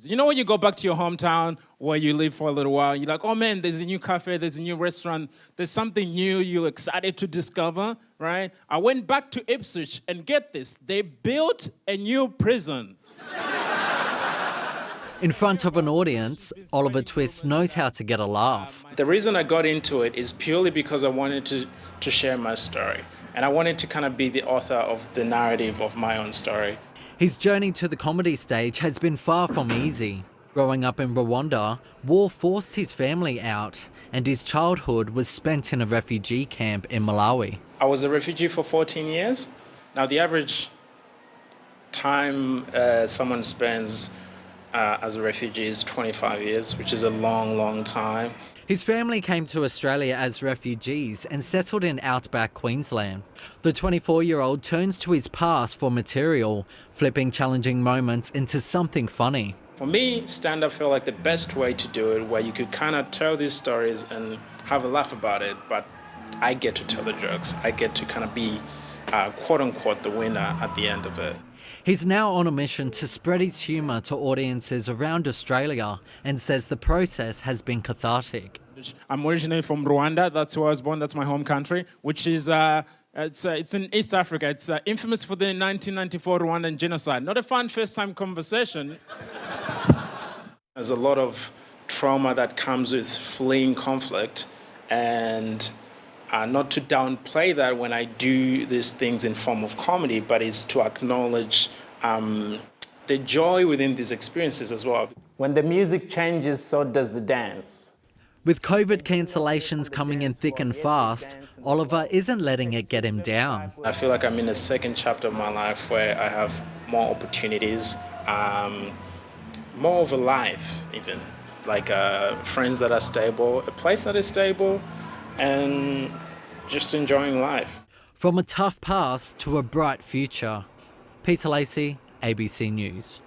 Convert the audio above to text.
You know when you go back to your hometown where you live for a little while, you're like, oh man, there's a new cafe, there's a new restaurant, there's something new you're excited to discover, right? I went back to Ipswich and get this, they built a new prison. In front of an audience, Oliver Twist knows how to get a laugh. The reason I got into it is purely because I wanted to share my story. And I wanted to kind of be the author of the narrative of my own story. His journey to the comedy stage has been far from easy. Growing up in Rwanda, war forced his family out, and his childhood was spent in a refugee camp in Malawi. I was a refugee for 14 years. Now, the average time someone spends as a refugee is 25 years, which is a long, long time. His family came to Australia as refugees and settled in outback Queensland. The 24-year-old turns to his past for material, flipping challenging moments into something funny. For me, stand-up felt like the best way to do it, where you could kind of tell these stories and have a laugh about it, but I get to tell the jokes. I get to kind of be, quote-unquote, the winner at the end of it. He's now on a mission to spread his humour to audiences around Australia and says the process has been cathartic. I'm originally from Rwanda. That's where I was born. That's my home country, which is it's in East Africa. It's infamous for the 1994 Rwandan genocide. Not a fun first-time conversation. There's a lot of trauma that comes with fleeing conflict, and not to downplay that when I do these things in form of comedy, but it's to acknowledge the joy within these experiences as well. When the music changes, so does the dance. With COVID cancellations coming in thick and fast, Oliver isn't letting it get him down. I feel like I'm in a second chapter of my life where I have more opportunities, more of a life even, like friends that are stable, a place that is stable, and just enjoying life. From a tough past to a bright future. Peter Lacey, ABC News.